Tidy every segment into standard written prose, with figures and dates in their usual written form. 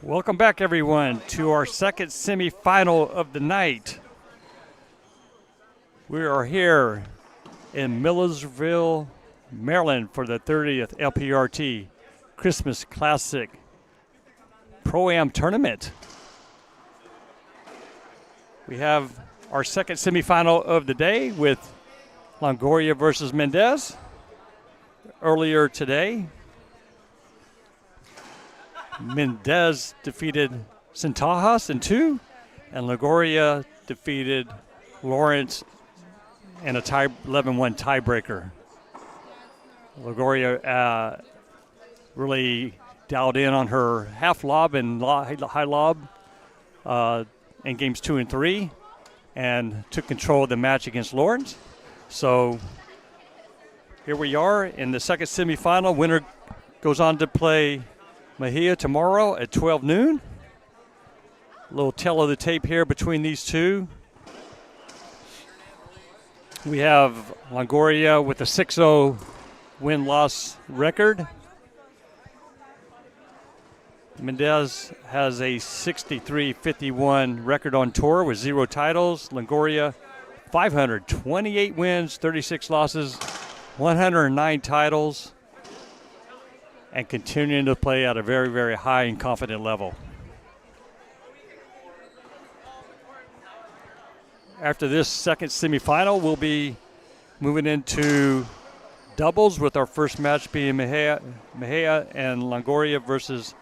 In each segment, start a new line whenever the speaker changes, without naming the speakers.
Welcome back, everyone, to our second semifinal of the night. We are here in Millersville, Maryland for the 30th LPRT Christmas Classic Pro-Am Tournament. We have our second semifinal of the day with Longoria versus Mendez. Earlier today, Mendez defeated Centaujas in 2, and Longoria defeated Lawrence in a 11-1 tiebreaker. Longoria really dialed in on her half lob and high lob in games 2 and 3 and took control of the match against Lawrence. So here we are in the second semifinal. Winner goes on to play Mejia tomorrow at 12 noon. A little tell of the tape here between these two. We have Longoria with a 6-0 win-loss record. Mendez has a 63-51 record on tour with 0 titles. Longoria, 528 wins, 36 losses, 109 titles, and continuing to play at a very, very high and confident level. After this second semifinal, we'll be moving into doubles with our first match being Mejia and Longoria versus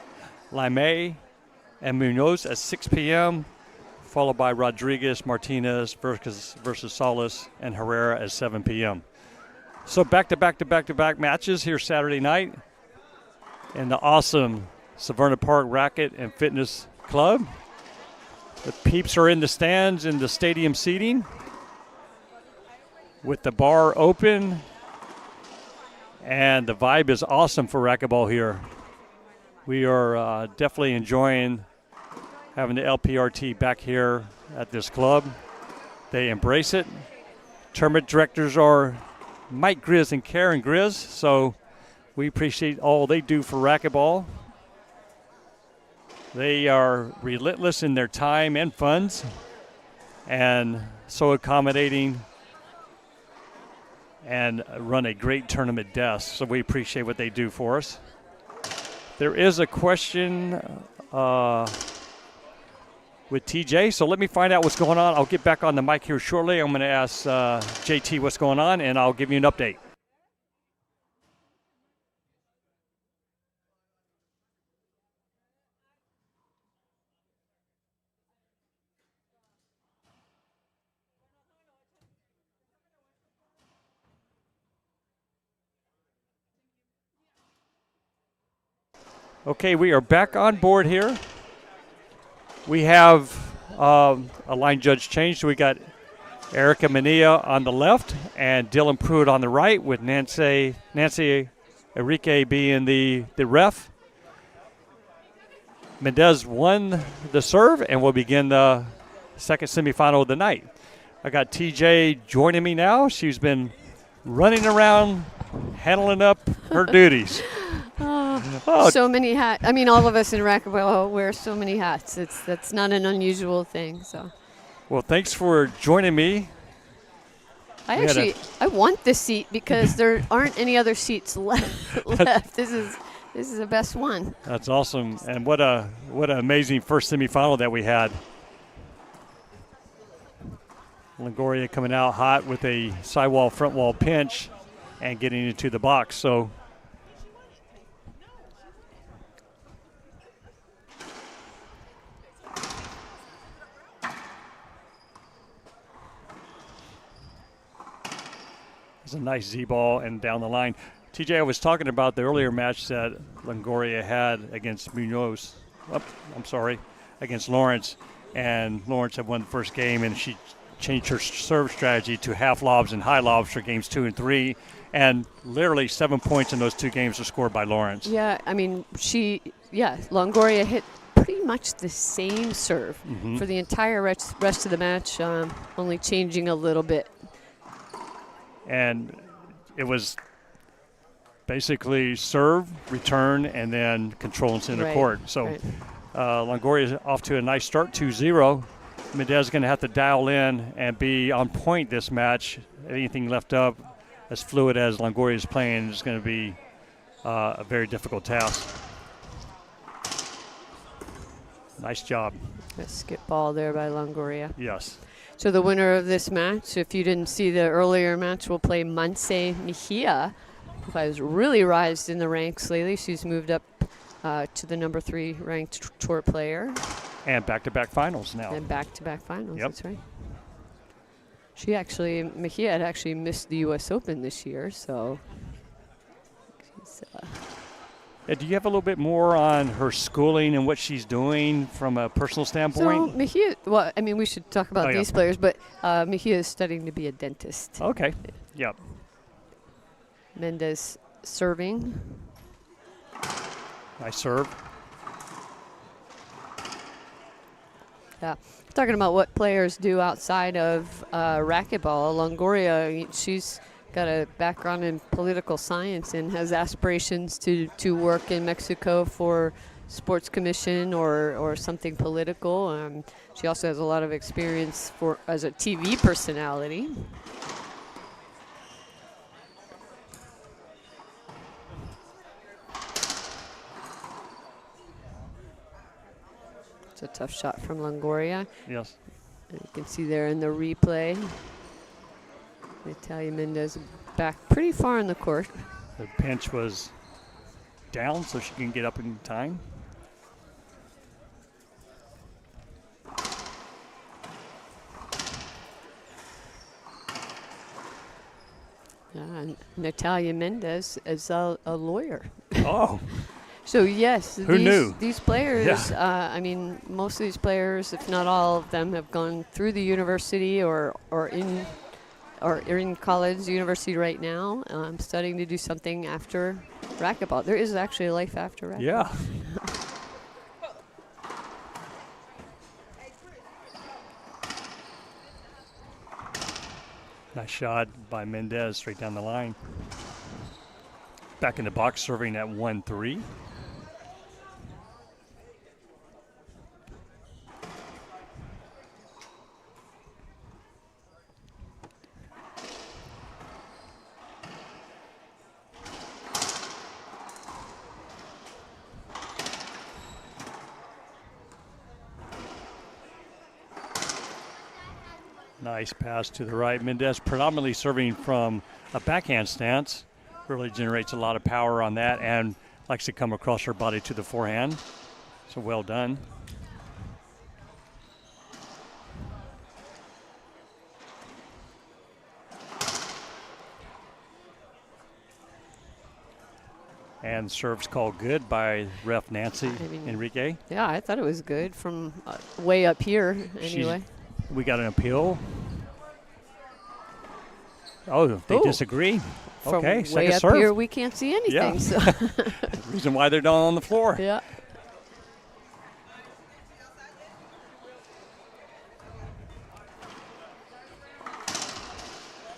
Lime and Munoz at 6 p.m., followed by Rodriguez, Martinez versus Salas and Herrera at 7 p.m. So back-to-back matches here Saturday night in the awesome Severna Park Racket and Fitness Club. The peeps are in the stands in the stadium seating with the bar open, and the vibe is awesome for racquetball here. We are definitely enjoying having the LPRT back here at this club. They embrace it. Tournament directors are Mike Grizz and Karen Grizz, so we appreciate all they do for racquetball. They are relentless in their time and funds and so accommodating and run a great tournament desk. So we appreciate what they do for us. There is a question with TJ, so let me find out what's going on. I'll get back on the mic here shortly. I'm going to ask JT what's going on, and I'll give you an update. Okay, we are back on board here. We have a line judge change. So we got Erica Mania on the left and Dylan Pruitt on the right, with Nancy Enrique being the ref. Mendez won the serve and will begin the second semifinal of the night. I got TJ joining me now. She's been running around, handling up her duties.
So many hats. I mean, all of us in racquetball wear so many hats. That's not an unusual thing. So. Well,
thanks for joining me.
I want this seat because there aren't any other seats left. This is the best one.
That's awesome, and what an amazing first semifinal that we had. Longoria coming out hot with a sidewall front wall pinch and getting into the box. So. A nice Z-ball and down the line. TJ, I was talking about the earlier match that Longoria had against against Lawrence, and Lawrence had won the first game, and she changed her serve strategy to half lobs and high lobs for games 2 and 3, and literally 7 points in those 2 games were scored by Lawrence.
Yeah, I mean, Longoria hit pretty much the same serve for the entire rest of the match, only changing a little bit.
And it was basically serve, return, and then control in center court. So Longoria is off to a nice start, 2-0. Mendez is going to have to dial in and be on point this match. Anything left up, as fluid as Longoria is playing, is going to be a very difficult task. Nice job.
A skip ball there by Longoria.
Yes.
So the winner of this match, if you didn't see the earlier match, will play Monse Mejia, who has really rised in the ranks lately. She's moved up to the number 3 ranked tour player.
And back-to-back finals now.
And back-to-back finals,
Yep.
that's right. Mejia had actually missed the U.S. Open this year, so she's,
Do you have a little bit more on her schooling and what she's doing from a personal standpoint?
So Mejia, well, I mean, we should talk about these players, but Mejia is studying to be a dentist.
Okay. Yep.
Mendez serving.
Nice serve.
Yeah. Talking about what players do outside of racquetball, Longoria, she's got a background in political science and has aspirations to work in Mexico for sports commission or something political. She also has a lot of experience as a TV personality. It's a tough shot from Longoria.
Yes.
And you can see there in the replay, Natalia Mendez back pretty far in the court.
The pinch was down so she can get up in time.
Yeah, and Natalia Mendez is a lawyer.
Oh.
So yes,
Who knew?
These players,
Yeah.
I mean, most of these players, if not all of them, have gone through the university or in college, university right now, studying to do something after racquetball. There is actually a life after racquetball.
Yeah. Nice shot by Mendez straight down the line. Back in the box, serving at 1-3. Nice pass to the right. Mendez predominantly serving from a backhand stance. Really generates a lot of power on that and likes to come across her body to the forehand. So well done. And serves called good by ref Nancy Enrique.
Yeah, I thought it was good from way up here anyway.
We got an appeal. Oh, they disagree.
From
okay,
way up
serve.
here, we can't see anything.
Yeah.
So.
Reason why they're down on the floor.
Yeah.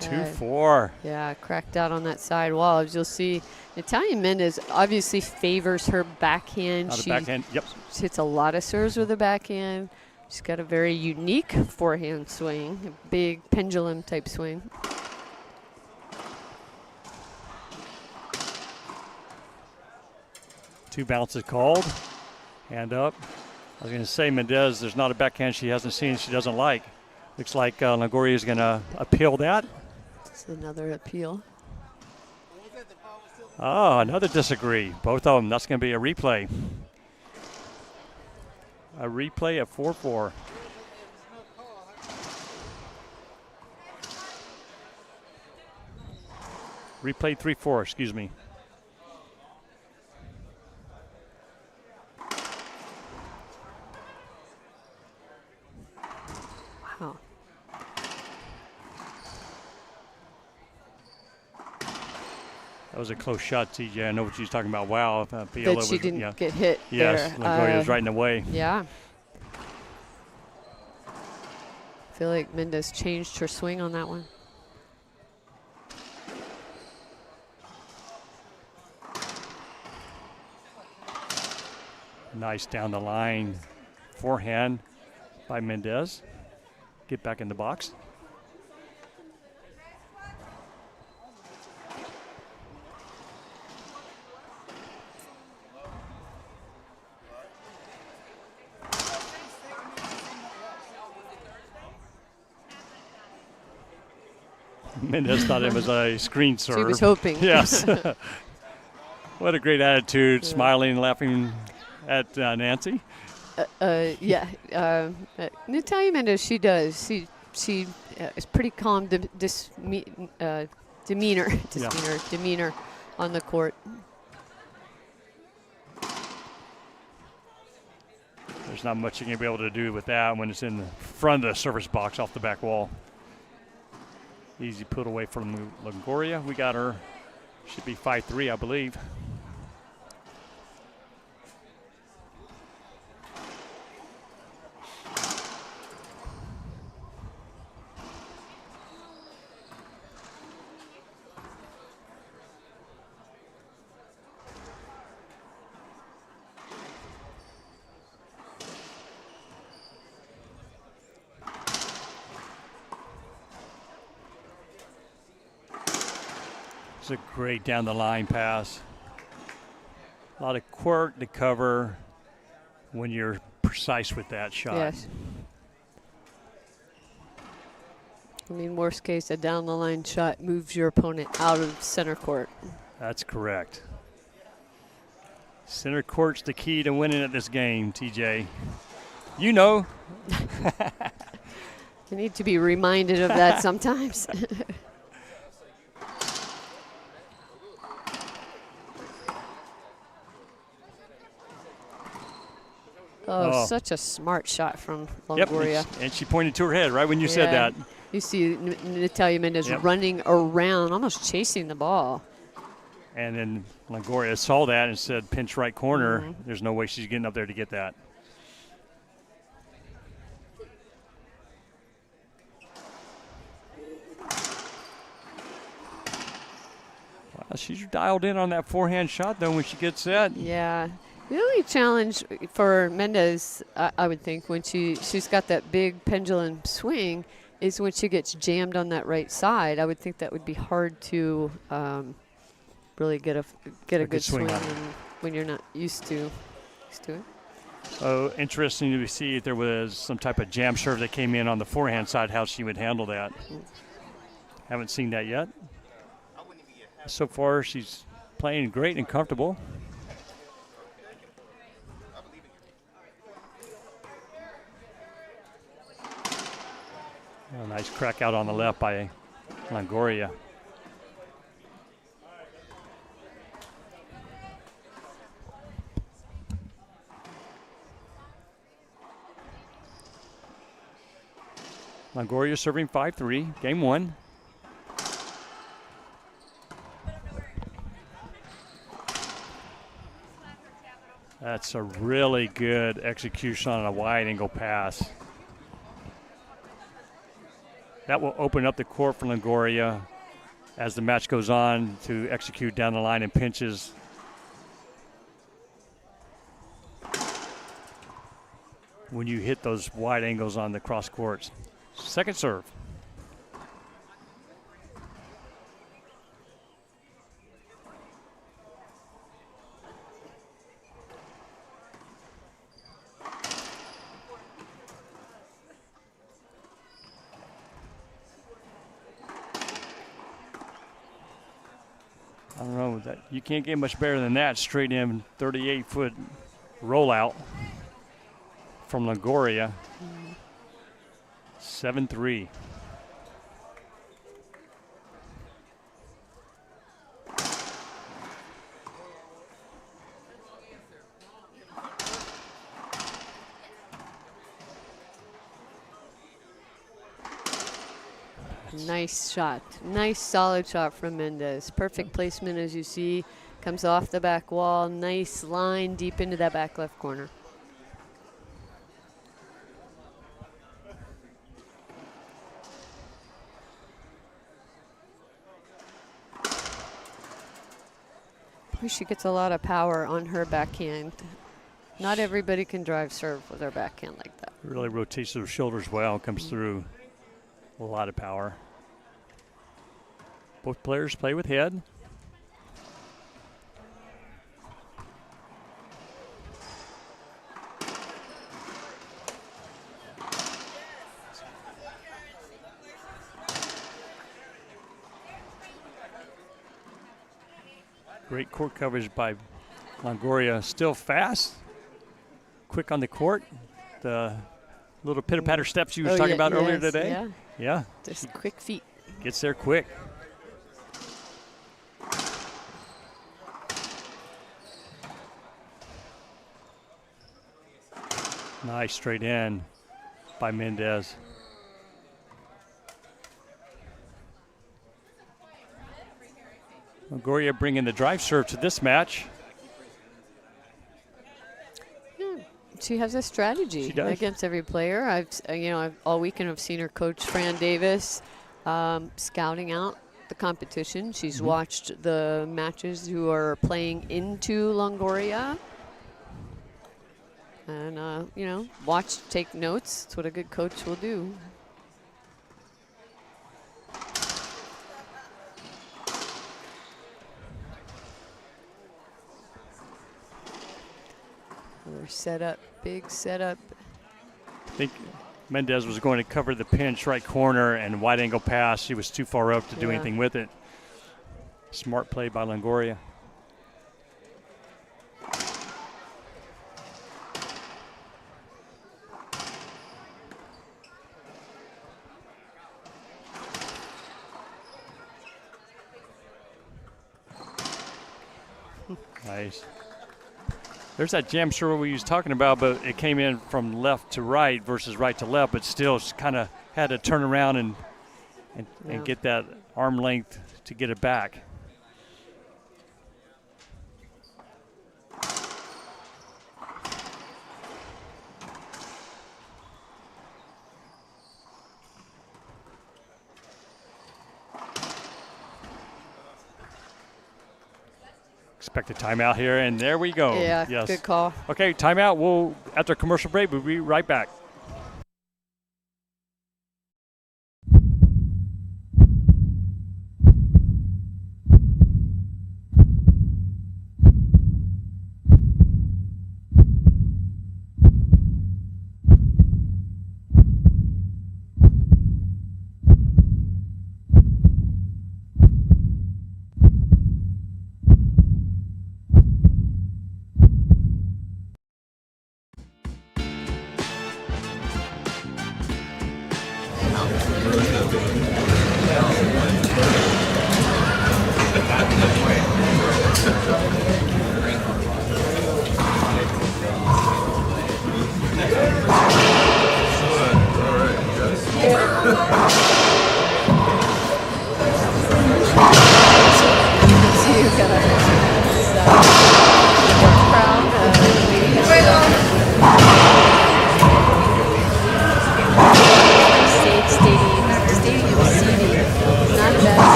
Two, 4.
Yeah, cracked out on that side wall. As you'll see, Natalia Mendez obviously favors her backhand.
She
hits a lot of serves with her backhand. She's got a very unique forehand swing, a big pendulum type swing.
Two bounces called. Hand up. I was going to say, Mendez, there's not a backhand she hasn't seen she doesn't like. Looks like Longoria is going to appeal that.
It's another appeal.
Oh, another disagree. Both of them. That's going to be a replay. A replay of 4-4. Replay 3-4, excuse me.
Wow.
That was a close shot, TJ. I know what she's talking about. Wow. Paola
that she didn't get hit
yes,
there.
Longoria was right in the way.
Yeah. I feel like Mendez changed her swing on that one.
Nice down the line forehand by Mendez. Get back in the box. Mendez thought it was a screen serve.
She was hoping.
Yes. What a great attitude, smiling, laughing at Nancy.
Yeah. Natalia Mendez, she does. She is pretty calm demeanor on the court.
There's not much you can be able to do with that when it's in the front of the service box off the back wall. Easy put away from Longoria. We got her. Should be 5-3, I believe. It's a great down the line pass. A lot of quirk to cover when you're precise with that shot.
Yes. I mean, worst case, a down the line shot moves your opponent out of center court.
That's correct. Center court's the key to winning at this game, TJ. You know.
You need to be reminded of that sometimes. Oh, such a smart shot from Longoria.
Yep, and she pointed to her head right when you said that.
You see Natalia Mendez running around, almost chasing the ball.
And then Longoria saw that and said, pinch right corner. There's no way she's getting up there to get that. Wow, she's dialed in on that forehand shot, though, when she gets set.
Yeah. The only challenge for Mendez, I would think, when she's got that big pendulum swing, is when she gets jammed on that right side. I would think that would be hard to really get a good swing when you're not used to it.
Oh, interesting to see if there was some type of jam serve that came in on the forehand side, how she would handle that. Haven't seen that yet. So far, she's playing great and comfortable. A nice crack out on the left by Longoria. Longoria serving 5-3, game one. That's a really good execution on a wide angle pass. That will open up the court for Longoria as the match goes on to execute down the line and pinches. When you hit those wide angles on the cross courts. Second serve. I don't know, that you can't get much better than that. Straight in 38-foot rollout from Longoria. 7-3.
Nice shot. Nice solid shot from Mendez. Perfect placement, as you see. Comes off the back wall. Nice line deep into that back left corner. Boy, she gets a lot of power on her backhand. Not everybody can drive serve with their backhand like that.
Really rotates their shoulders well, comes through a lot of power. Both players play with head. Great court coverage by Longoria. Still fast, quick on the court. The little pitter-patter steps you were talking about earlier today.
Yeah.
Yeah.
Just quick feet.
Gets there quick. Nice straight in by Mendez. Longoria bringing the drive serve to this match.
She has a strategy against every player. I've all weekend I've seen her coach Fran Davis scouting out the competition. She's watched the matches who are playing into Longoria, and watch, take notes. That's what a good coach will do. Another setup, big setup.
I think Mendez was going to cover the pinch right corner and wide angle pass. She was too far up to do anything with it. Smart play by Longoria. Nice. There's that jam serve we was talking about, but it came in from left to right versus right to left, but still kind of had to turn around and get that arm length to get it back. Expect a timeout here, and there we go.
Yeah,
yes.
Good call.
Okay, timeout. We'll, after commercial break, we'll be right back.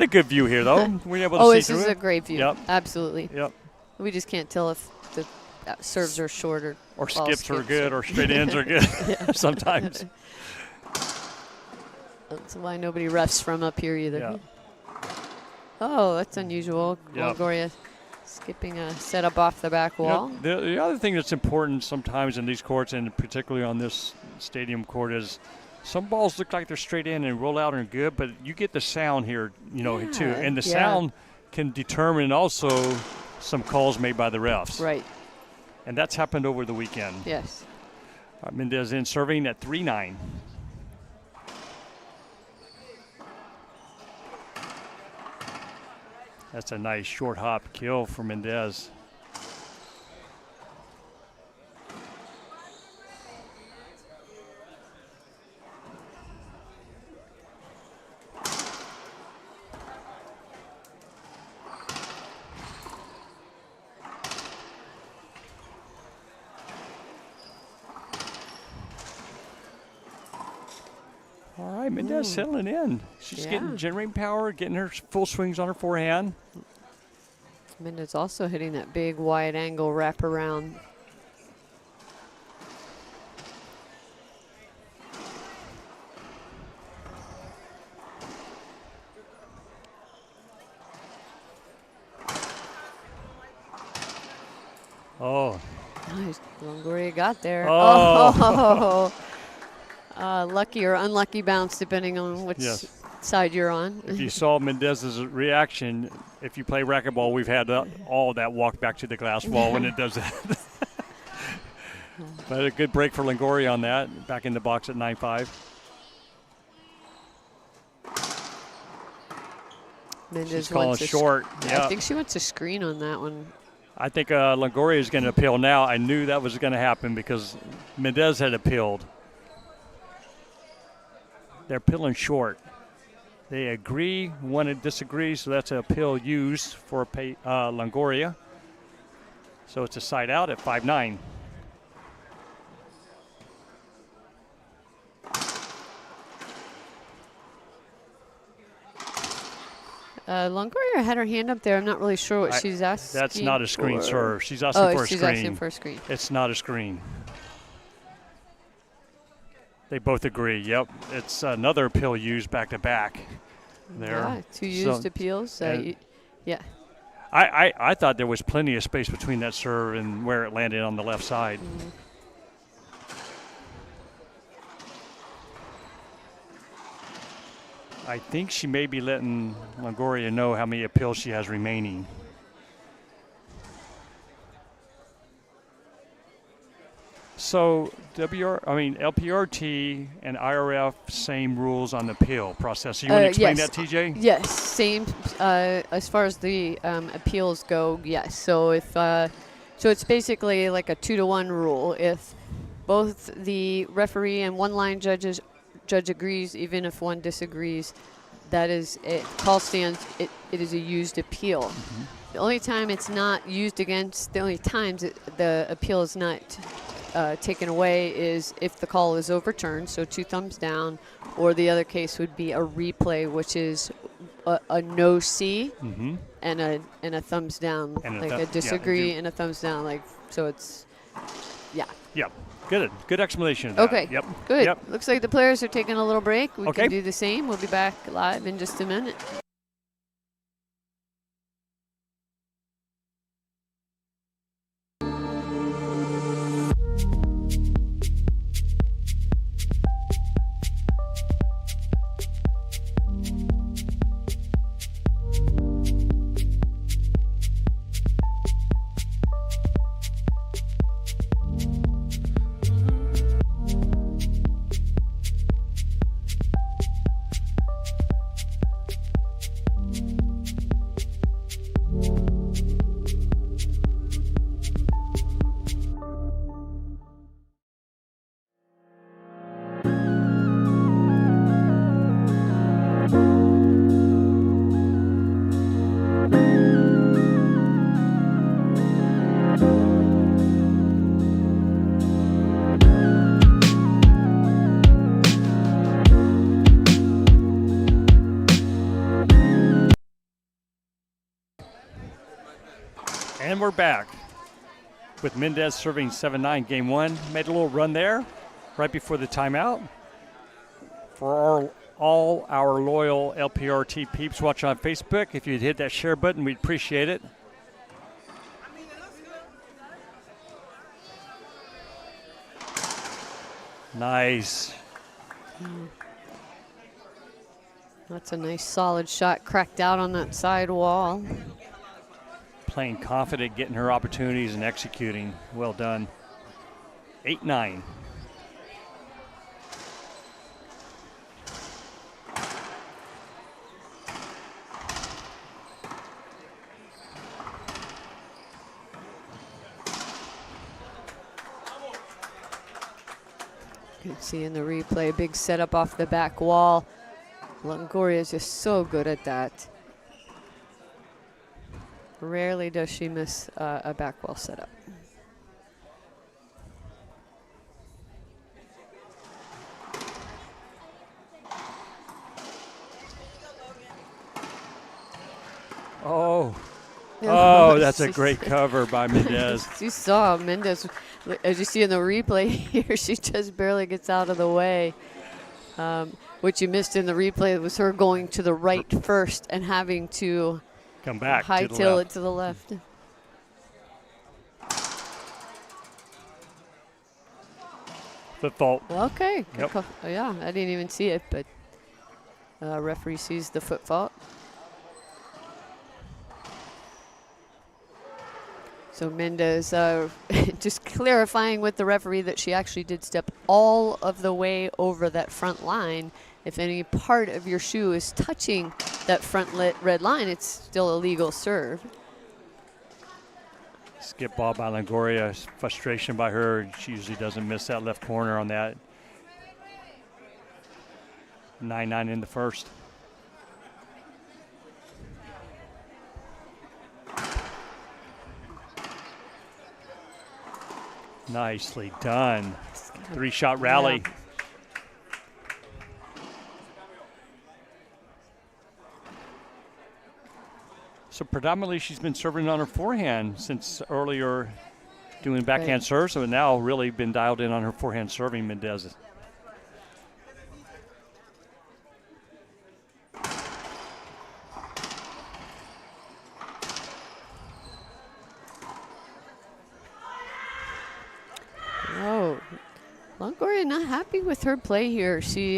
Good view here, though. We're able to see
this
through
is
it.
a great view.
Yep.
Absolutely.
Yep.
We just can't tell if the serves are short
or skips are good or straight ends are good sometimes.
That's why nobody refs from up here either.
Yeah.
Oh, that's unusual.
Yep.
Longoria skipping a setup off the back wall.
The other thing that's important sometimes in these courts, and particularly on this stadium court, is some balls look like they're straight in and roll out and good, but you get the sound here, too. And the sound can determine also some calls made by the refs.
Right.
And that's happened over the weekend.
Yes.
Mendez in serving at 3-9. That's a nice short hop kill for Mendez. right, Mendez settling in. She's generating power, getting her full swings on her forehand.
Mendez also hitting that big wide angle wraparound.
Oh.
Nice. Longoria got there.
Oh.
Lucky or unlucky bounce, depending on which side you're on.
If you saw Mendez's reaction, if you play racquetball, we've had all that walk back to the glass wall when it does that. But a good break for Longoria on that. Back in the box at 9-5.
Mendez
She's calling short.
I think she wants a screen on that one.
I think Longoria is going to appeal now. I knew that was going to happen because Mendez had appealed. They're appealing short. They agree, one disagrees, so that's an appeal used for Longoria. So it's a side out at 5-9.
Longoria had her hand up there. I'm not really sure what she's asking.
That's not a screen serve. She's asking for a screen.
She's asking for a screen.
It's not a screen. They both agree. Yep. It's another appeal used back to back there.
Yeah, two used appeals. Yeah.
I thought there was plenty of space between that serve and where it landed on the left side.
Mm-hmm.
I think she may be letting Longoria know how many appeals she has remaining. So LPRT and IRF, same rules on the appeal process. So you want to explain that, TJ?
Yes, same as far as the appeals go. Yes. So if so it's basically like a 2-to-1 rule. If both the referee and one line judge agrees, even if one disagrees, that is it. Call stands. It is a used appeal. Mm-hmm. The only time it's not used against, the only times the appeal is not taken away is if the call is overturned, so 2 thumbs down, or the other case would be a replay, which is a no see and a thumbs down, and like a disagree and a thumbs down, like so it's
Yep. Good explanation of that.
Okay.
Yep.
Good.
Yep.
Looks like the players are taking a little break. We
Okay.
can do the same. We'll be back live in just a minute.
And we're back with Mendez serving 7-9 game 1. Made a little run there right before the timeout. For all our loyal LPRT peeps watching on Facebook, if you'd hit that share button, we'd appreciate it. Nice.
That's a nice solid shot, cracked out on that side wall.
Playing confident, getting her opportunities and executing. Well done. 8-9.
You can see in the replay, big setup off the back wall. Longoria is just so good at that. Rarely does she miss a back wall setup.
Oh. Oh, that's a great cover by Mendez.
You saw Mendez, as you see in the replay here, she just barely gets out of the way. What you missed in the replay was her going to the right first and having to
come back,
hightail it to the left.
Foot fault.
Okay.
Yep.
Yeah, I didn't even see it, but referee sees the foot fault. So Mendez just clarifying with the referee that she actually did step all of the way over that front line. If any part of your shoe is touching that front red line, it's still a legal serve.
Skip ball by Longoria. Frustration by her. She usually doesn't miss that left corner on that. 9-9 in the first. Nicely done. 3-shot rally.
Yeah.
So predominantly she's been serving on her forehand since earlier doing backhand serves, so now really been dialed in on her forehand serving, Mendez.
Oh, Longoria not happy with her play here. She,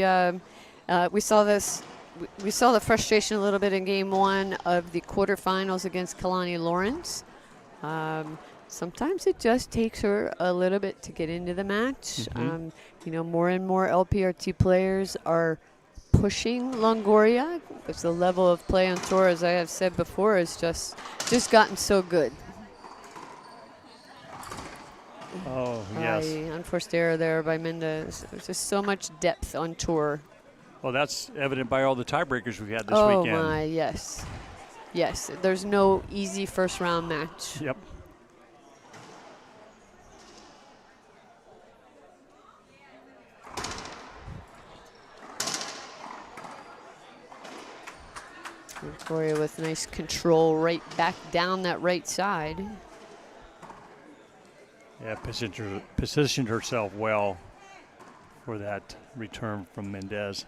we saw this. We saw the frustration a little bit in game one of the quarterfinals against Kalani Lawrence. Sometimes it just takes her a little bit to get into the match.
Mm-hmm.
You know, more and more LPRT players are pushing Longoria because the level of play on tour, as I have said before, is just gotten so good.
Oh, yes.
Unforced error there by Mendez. There's just so much depth on tour.
Well, that's evident by all the tiebreakers we've had this weekend.
Oh, my, yes. Yes, there's no easy first round match.
Yep.
Longoria with nice control right back down that right side.
Yeah, positioned herself well for that return from Mendez.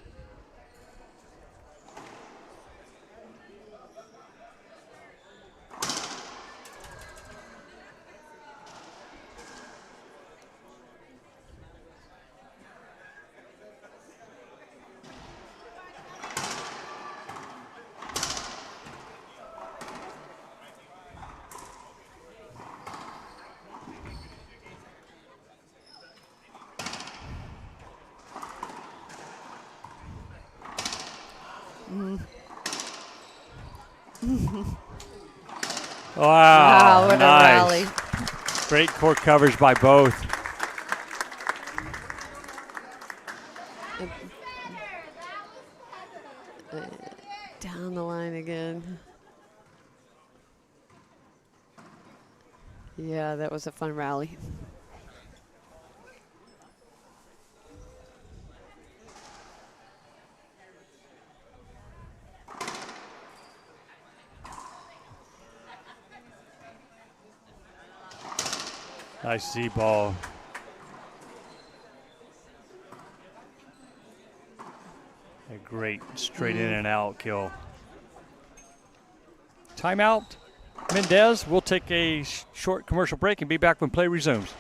Wow,
what
nice.
a rally.
Great court coverage by both.
Down the line again. Yeah, that was a fun rally.
Nice Z ball. A great straight in and out kill. Timeout. Mendez. We'll take a short commercial break and be back when play resumes.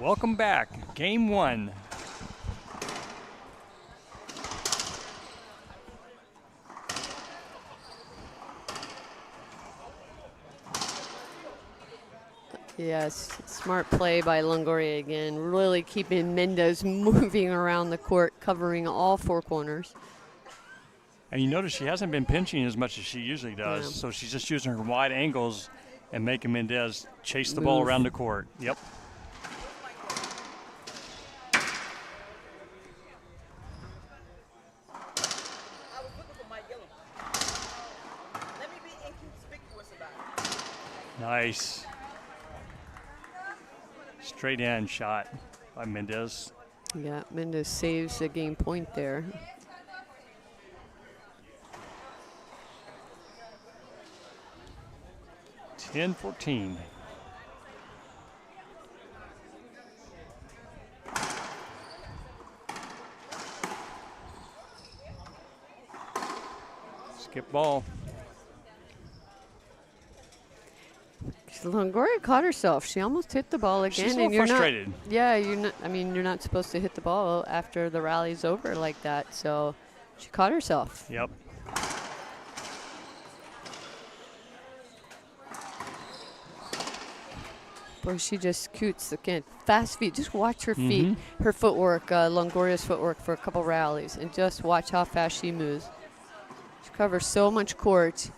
Welcome back. Game 1.
Yes, smart play by Longoria again, really keeping Mendez moving around the court, covering all 4 corners.
And you notice she hasn't been pinching as much as she usually does,
Yeah.
so she's just using her wide angles and making Mendez chase the ball around the court. Yep. Nice. Straight in shot by Mendez.
Yeah, Mendez saves the game point there.
Ten 14. Skip ball.
Longoria caught herself. She almost hit the ball again.
She's a little frustrated.
You're not. I mean, you're not supposed to hit the ball after the rally's over like that. So she caught herself.
Yep.
Boy, she just coots again. Fast feet. Just watch her feet, her footwork, Longoria's footwork for a couple rallies, and just watch how fast she moves. She covers so much court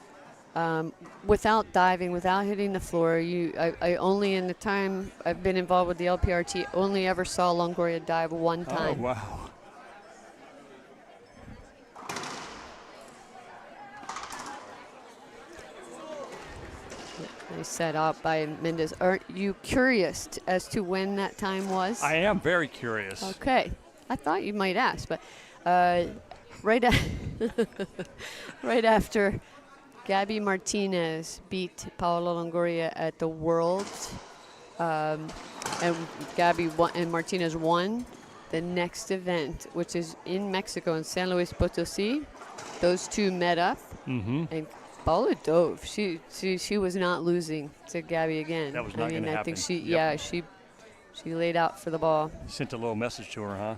without diving, without hitting the floor. I only, in the time I've been involved with the LPRT, only ever saw Longoria dive one time.
Oh, wow.
Nice set up by Mendez. Aren't you curious as to when that time was?
I am very curious.
Okay. I thought you might ask, but right after Gabby Martinez beat Paola Longoria at the Worlds, and Gabby won, and Martinez won the next event, which is in Mexico, in San Luis Potosí. Those two met up, and Paola dove. She was not losing to Gabby again.
That was not going to happen.
I think she laid out for the ball.
Sent a little message to her, huh?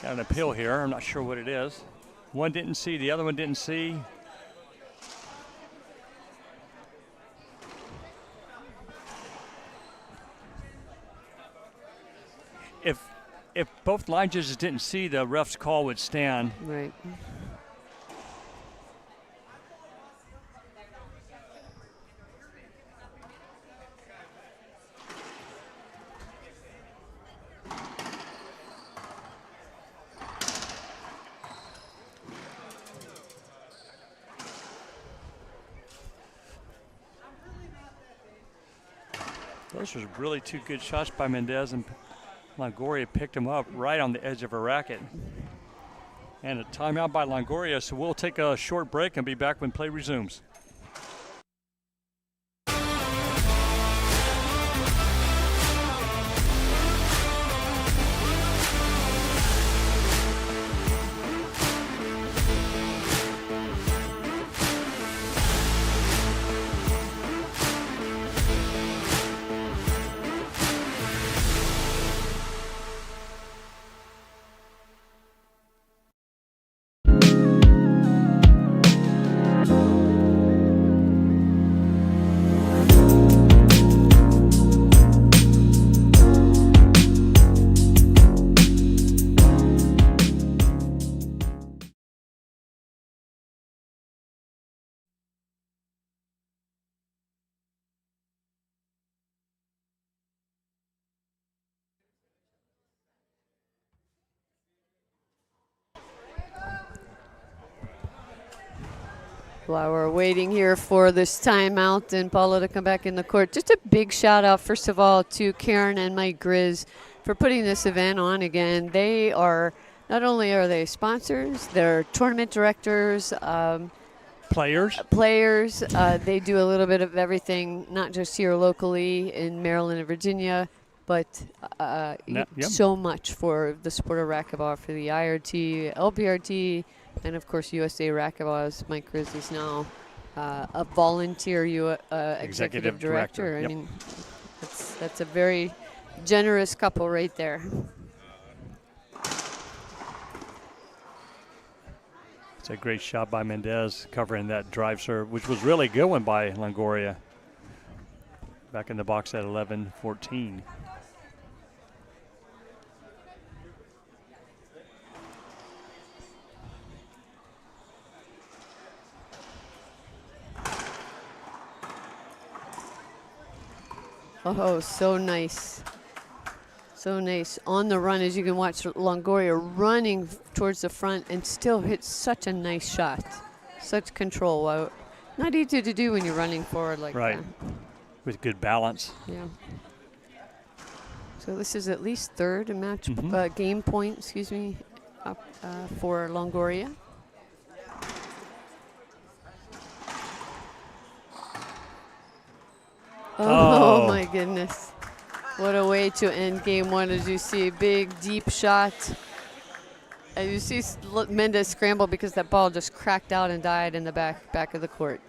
Got an appeal here. I'm not sure what it is. One didn't see, the other one didn't see. If both line judges didn't see, the ref's call would stand.
Right.
Those were really 2 good shots by Mendez, and Longoria picked him up right on the edge of her racket. And a timeout by Longoria, so we'll take a short break and be back when play resumes.
While we're waiting here for this timeout and Paola to come back in the court, just a big shout out, first of all, to Karen and Mike Grizz for putting this event on again. They are, not only are they sponsors, they're tournament directors,
Players.
They do a little bit of everything, not just here locally in Maryland and Virginia, but so much for the sport of racquetball, for the IRT, LPRT, and of course USA Racquetball, as Mike Grizz is now a volunteer executive director.
Yep.
I mean, that's a very generous couple right there.
It's a great shot by Mendez covering that drive serve, which was really a good one by Longoria. Back in the box at 11-14.
Oh, so nice. So nice. On the run, as you can watch Longoria running towards the front and still hit such a nice shot. Such control. Not easy to do when you're running forward like
right.
that.
With good balance.
Yeah. So this is at least third match game point, excuse me, up for Longoria. Oh my goodness. What a way to end game one, as you see a big, deep shot. And you see Mendez scramble because that ball just cracked out and died in the back of the court.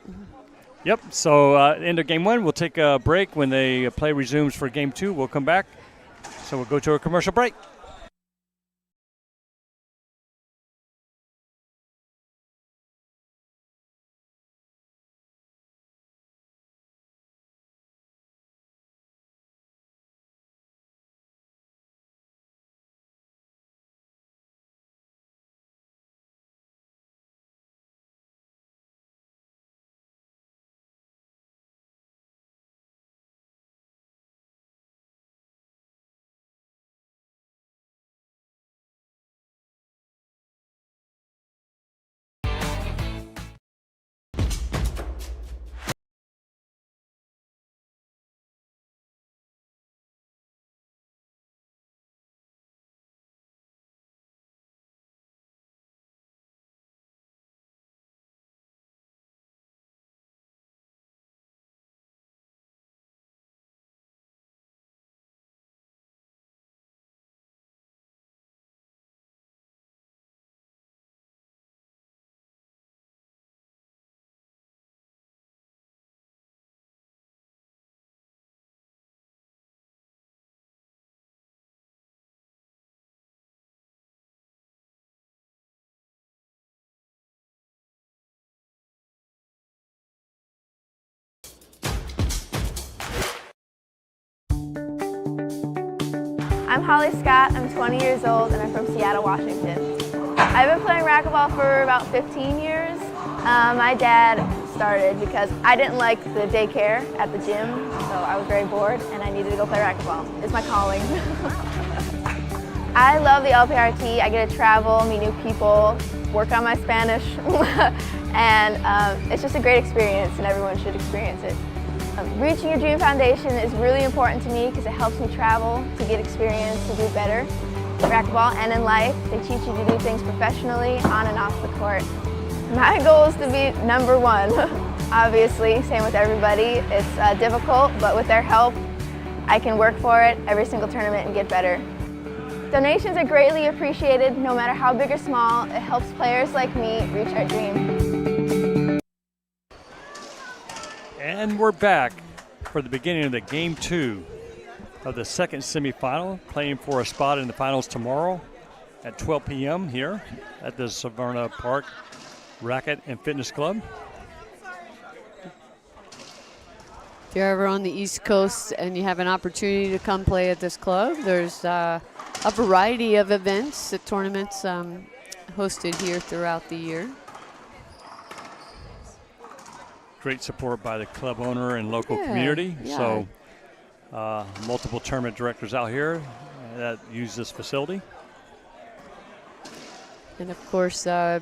Yep, so end of game one. We'll take a break. When the play resumes for game two, we'll come back. So we'll go to a commercial break.
I'm Holly Scott, I'm 20 years old, and I'm from Seattle, Washington. I've been playing racquetball for about 15 years. My dad started because I didn't like the daycare at the gym, so I was very bored and I needed to go play racquetball. It's my calling. I love the LPRT. I get to travel, meet new people, work on my Spanish, and it's just a great experience and everyone should experience it. Reaching Your Dream Foundation is really important to me because it helps me travel, to get experience, to do better in racquetball and in life. They teach you to do things professionally, on and off the court. My goal is to be number one. Obviously, same with everybody. It's difficult, but with their help, I can work for it every single tournament and get better. Donations are greatly appreciated, no matter how big or small. It helps players like me reach our dream.
And we're back for the beginning of the game two of the second semifinal, playing for a spot in the finals tomorrow at 12 p.m. here at the Severna Park Racket and Fitness Club.
If you're ever on the East Coast and you have an opportunity to come play at this club, there's a variety of events, tournaments hosted here throughout the year.
Great support by the club owner and local community.
Yeah.
So multiple tournament directors out here that use this facility.
And of course, a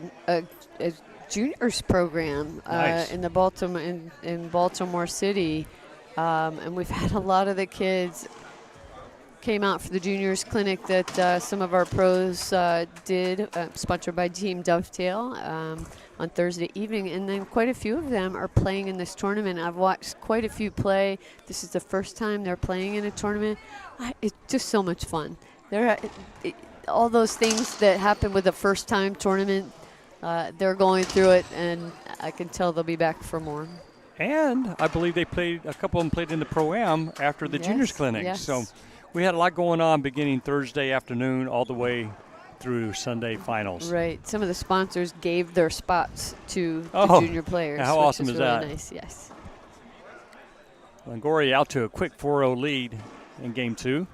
juniors program
Nice.
in the Baltimore City, and we've had a lot of the kids came out for the juniors clinic that some of our pros did, sponsored by Team Dovetail on Thursday evening, and then quite a few of them are playing in this tournament. I've watched quite a few play. This is the first time they're playing in a tournament. It's just so much fun. All those things that happen with a first-time tournament, they're going through it, and I can tell they'll be back for more.
And I believe a couple of them played in the Pro-Am after the juniors clinic.
Yes.
So We had a lot going on beginning Thursday afternoon all the way through Sunday finals.
Right. Some of the sponsors gave their spots to the junior players.
How awesome is
really
that?
Nice, yes.
Longoria out to a quick 4-0 lead in game 2.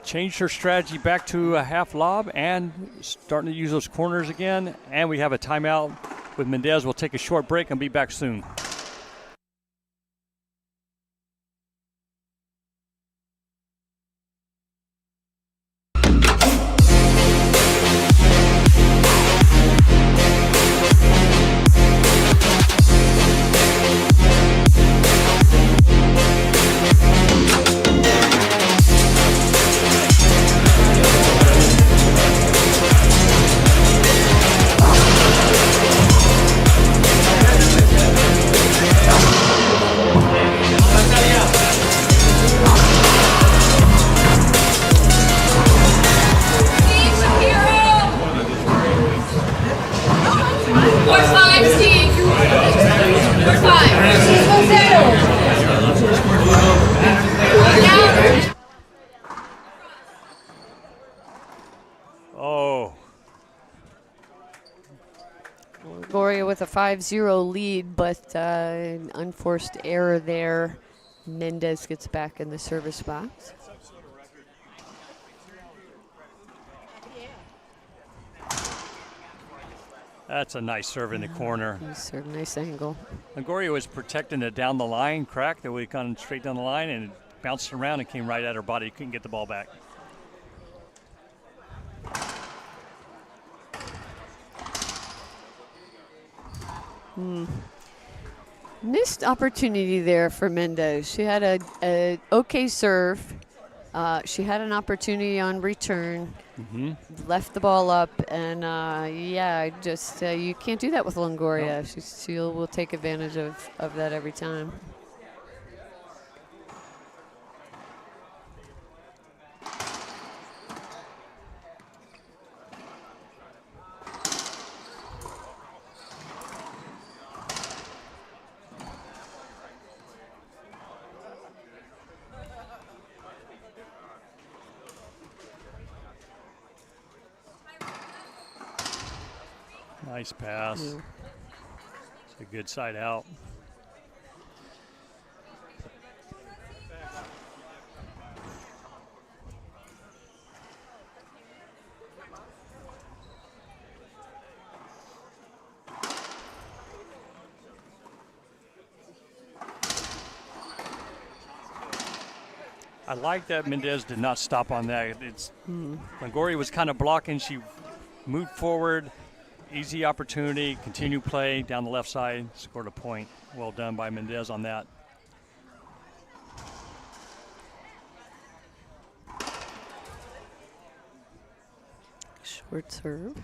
Changed her strategy back to a half lob and starting to use those corners again. And we have a timeout with Mendez. We'll take a short break and be back soon.
Longoria with a 5-0 lead, but an unforced error there. Mendez gets back in the service box.
That's a nice serve in the corner.
Serve, nice angle.
Longoria was protecting it down the line, cracked it, we gone straight down the line, and it bounced around and came right at her body. Couldn't get the ball back.
Missed opportunity there for Mendez. She had a okay serve. She had an opportunity on return. Left the ball up, and yeah, just you can't do that with Longoria.
No.
She will take advantage of that every time.
Nice pass.
Yeah.
It's a good side out. I like that Mendez did not stop on that. Longoria was kind of blocking. She moved forward. Easy opportunity, continue play down the left side, scored a point. Well done by Mendez on that.
Short serve.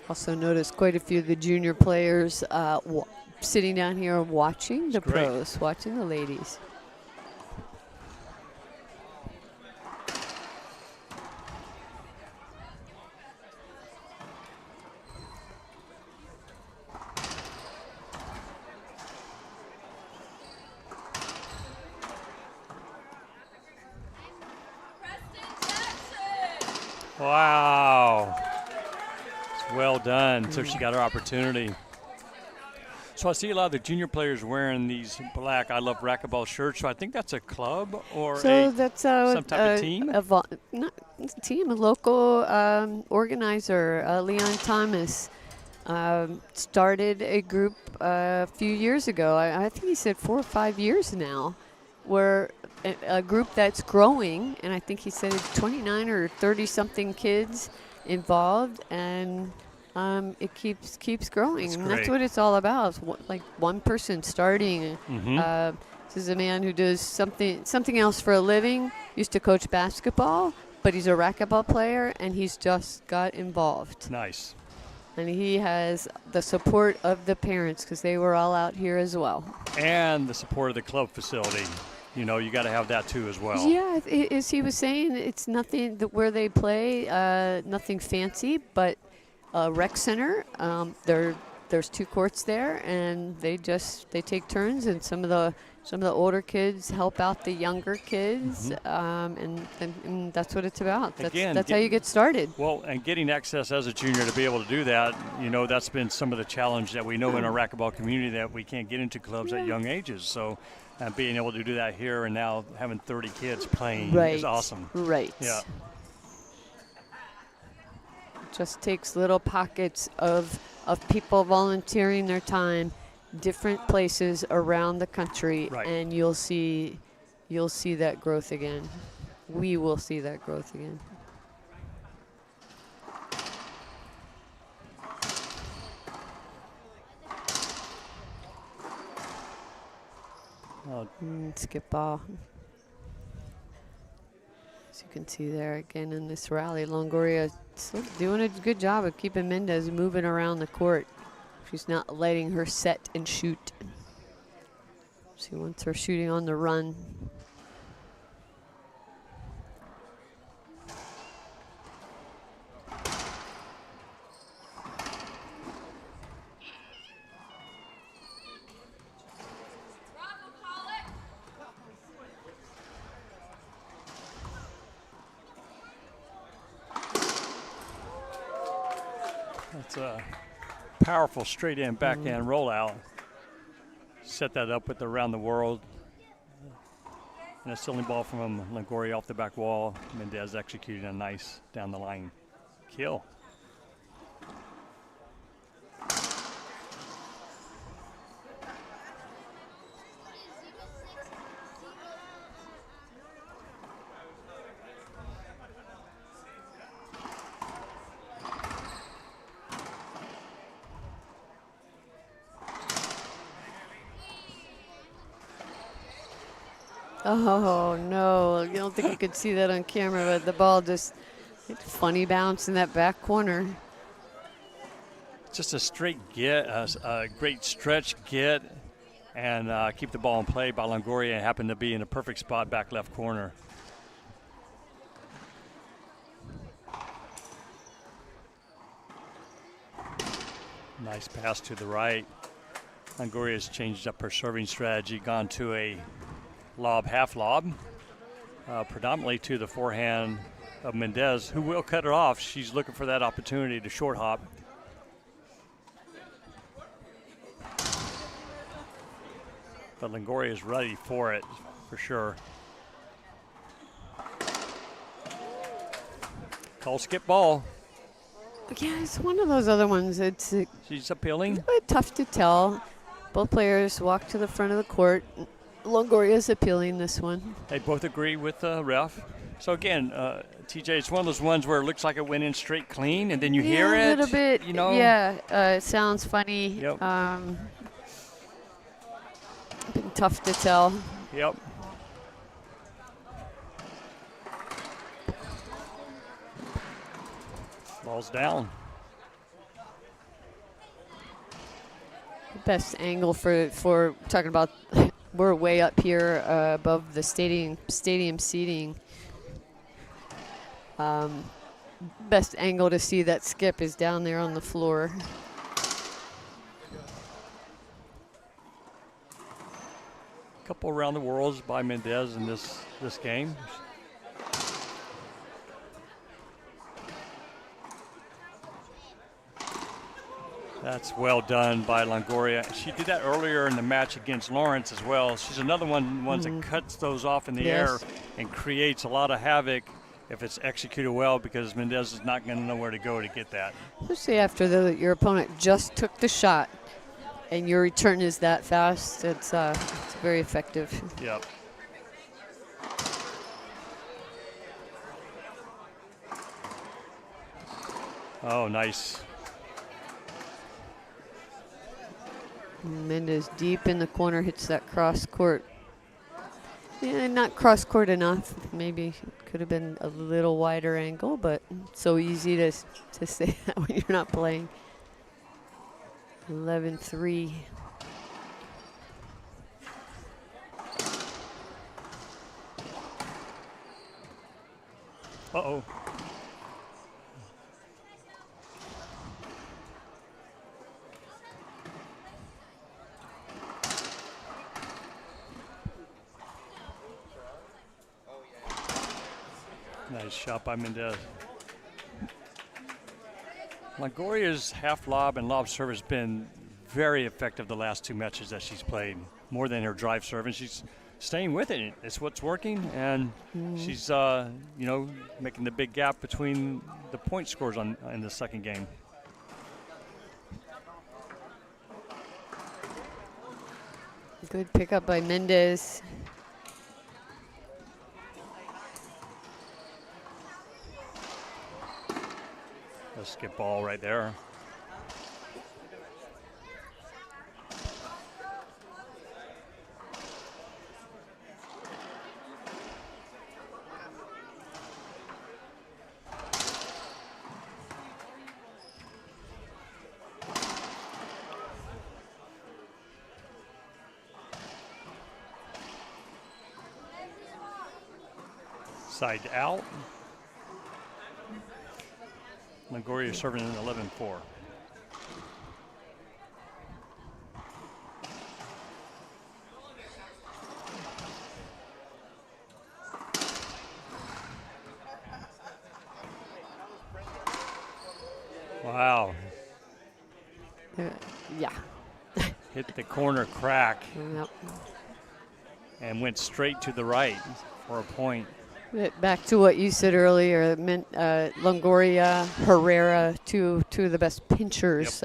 Also noticed quite a few of the junior players sitting down here watching the pros, watching the ladies.
Wow. It's well done. So she got her opportunity. So I see a lot of the junior players wearing these black I Love Racquetball shirts. So I think that's a club or
that's
some type of team?
Not a team, a local organizer, Leon Thomas, started a group a few years ago. I think he said 4 or 5 years now, where a group that's growing, and I think he said 29 or 30-something kids involved, and it keeps growing.
That's
and
great.
that's what it's all about. It's like one person starting. This is a man who does something else for a living. Used to coach basketball, but he's a racquetball player, and he's just got involved.
Nice.
And he has the support of the parents because they were all out here as well.
And the support of the club facility. You know, you got to have that too as well.
Yeah, as he was saying, it's nothing where they play, nothing fancy, but rec center. There's 2 courts there, and they take turns, and some of the older kids help out the younger kids, and that's what it's about. That's how you get started.
Well, and getting access as a junior to be able to do that, that's been some of the challenge that we know in our racquetball community, that we can't get into clubs at young ages. So being able to do that here and now having 30 kids playing is awesome.
Right.
Yeah.
Just takes little pockets of people volunteering their time, different places around the country, and you'll see that growth again. We will see that growth again. Skip ball. As you can see there again in this rally, Longoria still doing a good job of keeping Mendez moving around the court. She's not letting her set and shoot. She wants her shooting on the run.
That's a powerful straight in backhand rollout. Set that up with around the world. And a stealing ball from Longoria off the back wall. Mendez executing a nice down the line kill.
Oh, no. I don't think you could see that on camera, but the ball just funny bounce in that back corner.
Just a straight get, a great stretch get, and keep the ball in play by Longoria, and happened to be in a perfect spot back left corner. Nice pass to the right. Longoria's changed up her serving strategy, gone to a lob, half lob, predominantly to the forehand of Mendez, who will cut her off. She's looking for that opportunity to short hop. But Longoria is ready for it, for sure. Call skip ball.
Yeah, it's one of those other ones. It's
She's appealing.
tough to tell. Both players walk to the front of the court. Longoria's appealing this one.
They both agree with the ref. So again, TJ, it's one of those ones where it looks like it went in straight clean, and then you hear it.
A little bit. Yeah, it sounds funny.
Yep.
Been tough to tell.
Yep. Ball's down.
Best angle for talking about. We're way up here above the stadium seating. Best angle to see that skip is down there on the floor.
Couple around the worlds by Mendez in this game. That's well done by Longoria. She did that earlier in the match against Lawrence as well. She's another one that cuts those off in the air and creates a lot of havoc if it's executed well, because Mendez is not going to know where to go to get that.
Especially after your opponent just took the shot and your return is that fast, it's very effective.
Yep. Oh, nice.
Mendez deep in the corner hits that cross court. Yeah, not cross court enough. Maybe it could have been a little wider angle, but so easy to say that when you're not playing. 11-3.
Uh-oh. Nice shot by Mendez. Longoria's half lob and lob serve has been very effective the last 2 matches that she's played, more than her drive serve, and she's staying with it. It's what's working, and she's making the big gap between the point scores in the second game.
Good pickup by Mendez.
A skip ball right there. Side out. Longoria serving in 11-4. Wow.
Yeah.
Hit the corner crack
Yep.
and went straight to the right for a point.
Back to what you said earlier, Longoria, Herrera, two of the best pinchers,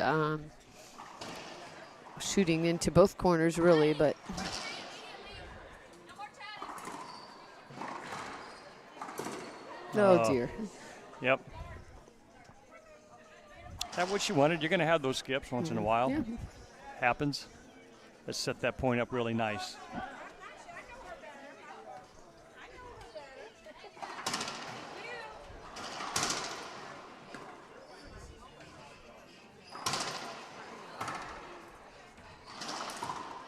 shooting into both corners really, but oh dear.
Yep. That's what you wanted. You're going to have those skips once in a while.
Yeah.
Happens. Let's set that point up really nice.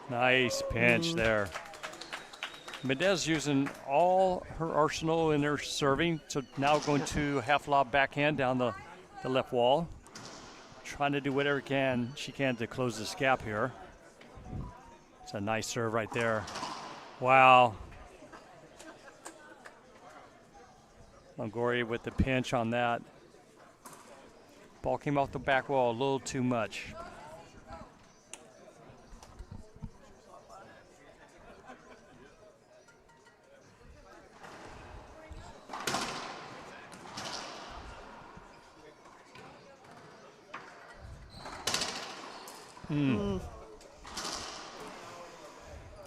Nice pinch there. Mendez using all her arsenal in her serving, so now going to half lob backhand down the left wall. Trying to do whatever she can to close this gap here. It's a nice serve right there. Wow. Longoria with the pinch on that. Ball came off the back wall a little too much.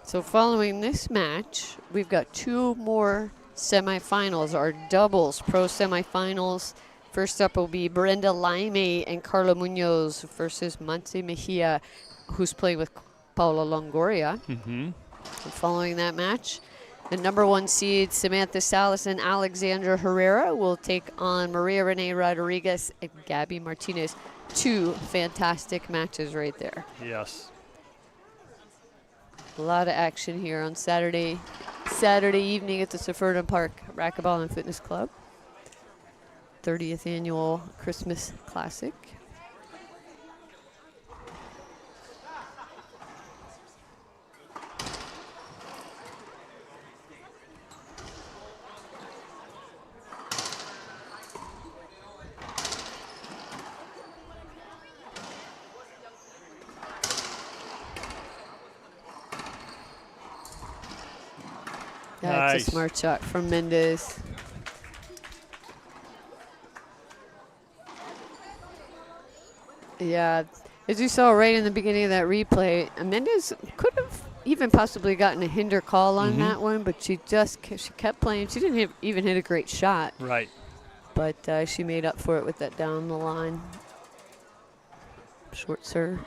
So following this match, we've got 2 more semifinals, our doubles pro semifinals. First up will be Brenda Laime and Carla Munoz versus Monse Mejia, who's playing with Paola Longoria. And following that match, the number 1 seed Samantha Salas and Alexandra Herrera will take on Maria Renee Rodriguez and Gabby Martinez. 2 fantastic matches right there.
Yes.
A lot of action here on Saturday evening at the Severna Park Racquetball and Fitness Club. 30th annual Christmas Classic. That's
Nice.
a smart shot from Mendez. Yeah, as you saw right in the beginning of that replay, Mendez could have even possibly gotten a hinder call on that one, but she kept playing. She didn't even hit a great shot.
Right.
But she made up for it with that down the line. Short serve.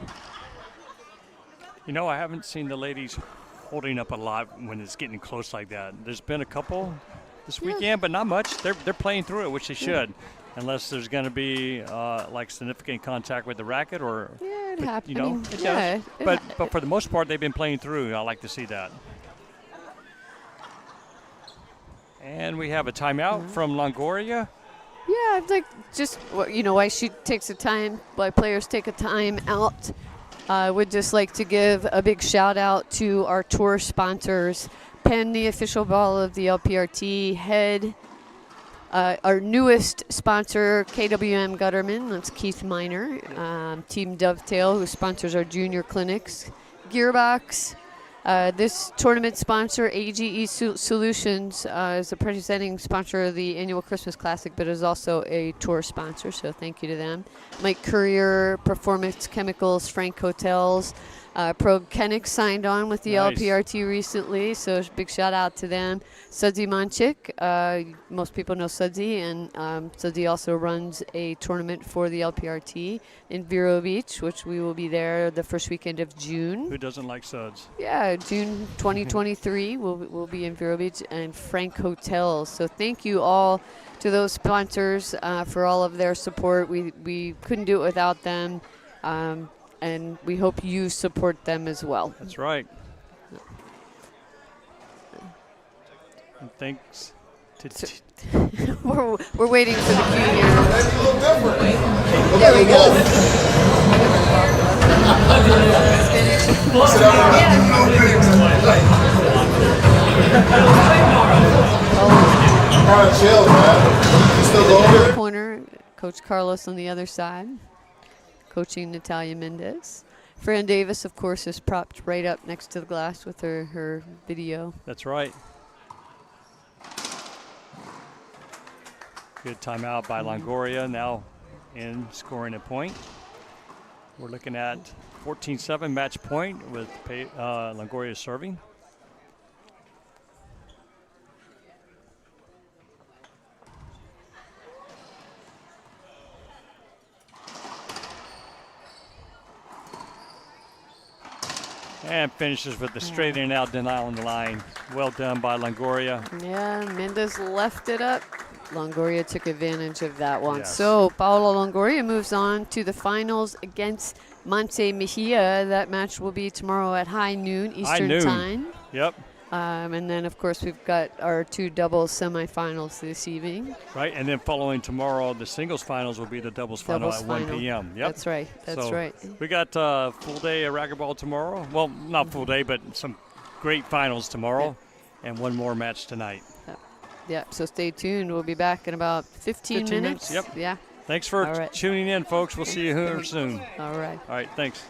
You know, I haven't seen the ladies holding up a lot when it's getting close like that. There's been a couple this weekend, but not much. They're playing through it, which they should, unless there's going to be like significant contact with the racket or.
Yeah, it happens.
You know, it does. But for the most part, they've been playing through. I like to see that. And we have a timeout from Longoria.
Yeah, I'd like just, why she takes a time, why players take a time out. I would just like to give a big shout out to our tour sponsors, Penn, the official ball of the LPRT, Head, Our newest sponsor, KWM Gutterman, that's Keith Miner. Team Dovetail, who sponsors our junior clinics. Gearbox. This tournament sponsor, AGE Solutions, is the presenting sponsor of the annual Christmas Classic, but is also a tour sponsor, so thank you to them. Mike Courier, Performance Chemicals, Frank Hotels. Kenix signed on with the
Nice.
LPRT recently, so big shout out to them. Sudsy Manchik, most people know Sudsy, and Sudsy also runs a tournament for the LPRT in Vero Beach, which we will be there the first weekend of June.
Who doesn't like suds?
Yeah, June 2023, we'll be in Vero Beach, and Frank Hotels. So thank you all to those sponsors for all of their support. We couldn't do it without them. And we hope you support them as well.
That's right. And thanks to
we're waiting for the cue here. There we go.
Chill, man. You still going?
Corner, Coach Carlos on the other side, coaching Natalia Mendez. Fran Davis, of course, is propped right up next to the glass with her video.
That's right. Good timeout by Longoria, now in scoring a point. We're looking at 14-7 match point with Longoria serving. And finishes with the straight and out denial on the line. Well done by Longoria.
Yeah, Mendez left it up. Longoria took advantage of that one.
Yes.
So Paola Longoria moves on to the finals against Monte Mejia. That match will be tomorrow at high noon Eastern time.
Yep.
And then, of course, we've got our two doubles semifinals this evening.
Right, and then following tomorrow, the singles finals will be the doubles final at 1 p.m. Yep.
That's right. That's right.
We got a full day of racquetball tomorrow. Well, not full day, but some great finals tomorrow, and one more match tonight.
Yeah, so stay tuned. We'll be back in about 15 minutes.
Yep.
Yeah.
Thanks for
All right.
tuning in, folks. We'll see you here soon.
All right.
All right, thanks.